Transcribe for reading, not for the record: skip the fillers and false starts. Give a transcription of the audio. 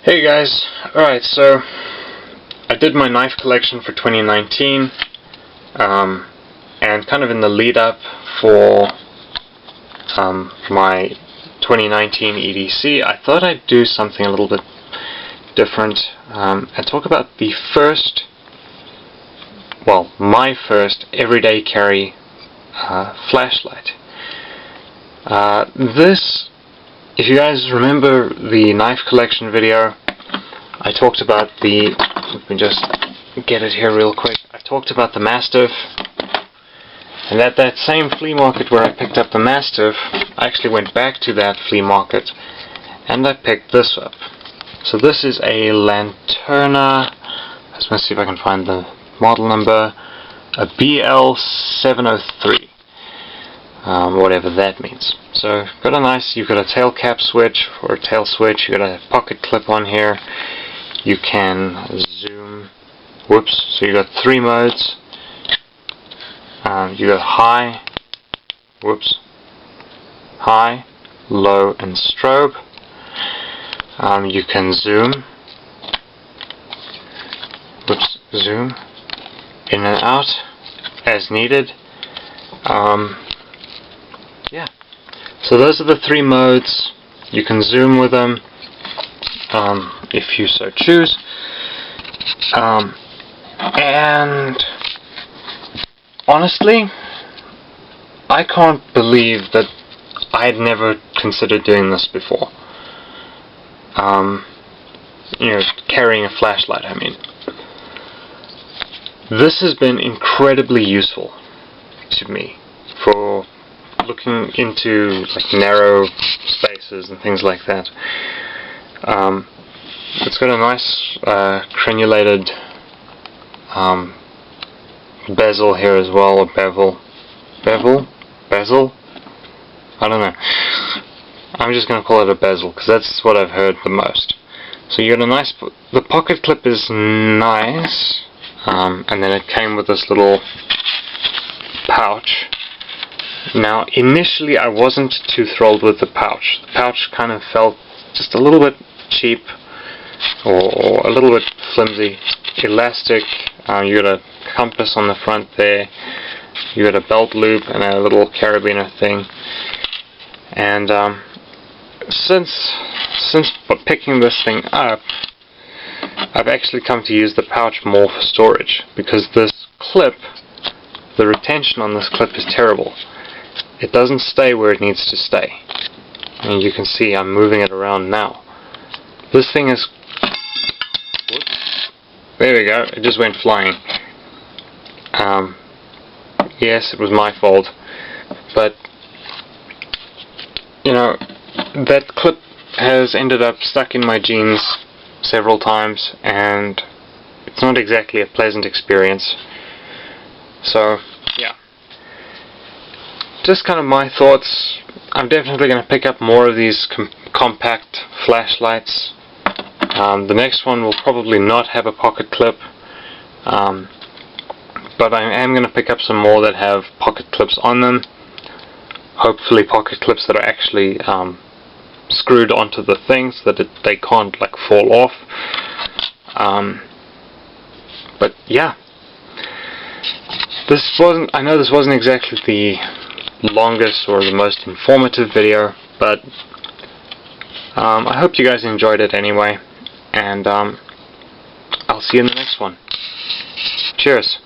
Hey guys, alright, so I did my knife collection for 2019, and kind of in the lead up for my 2019 EDC, I thought I'd do something a little bit different and talk about the my first everyday carry flashlight. If you guys remember the knife collection video, I talked about let me just get it here real quick. I talked about the Mastiff, and at that same flea market where I picked up the Mastiff, I actually went back to that flea market and I picked this up. So this is a Lanterna, I just want to see if I can find the model number, a BL703. Whatever that means. So you've got a tail cap switch or a tail switch, you've got a pocket clip on here, you can zoom, so you've got 3 modes, you got high, low and strobe, you can zoom, zoom in and out as needed. Yeah, so those are the 3 modes. You can zoom with them if you so choose, and honestly, I can't believe that I had never considered doing this before. Carrying a flashlight, I mean. This has been incredibly useful to me for looking into narrow spaces and things like that. It's got a nice crenulated bezel here as well, or bezel, I don't know. I'm just going to call it a bezel because that's what I've heard the most. So you got a nice, the pocket clip is nice, and then it came with this little pouch. Now, initially I wasn't too thrilled with the pouch. The pouch kind of felt just a little bit cheap, or a little bit flimsy. Elastic, you got a compass on the front there, you got a belt loop and a little carabiner thing. And since picking this thing up, I've actually come to use the pouch more for storage, because this clip, the retention on this clip is terrible. It doesn't stay where it needs to stay. And you can see I'm moving it around now. This thing is... there we go, it just went flying. Yes, it was my fault. But, that clip has ended up stuck in my jeans several times, and it's not exactly a pleasant experience. So, yeah. Just kind of my thoughts. I'm definitely going to pick up more of these compact flashlights. The next one will probably not have a pocket clip, but I am going to pick up some more that have pocket clips on them. Hopefully pocket clips that are actually screwed onto the thing so that they can't fall off. But yeah, I know this wasn't exactly the longest or the most informative video, but I hope you guys enjoyed it anyway, and I'll see you in the next one. Cheers.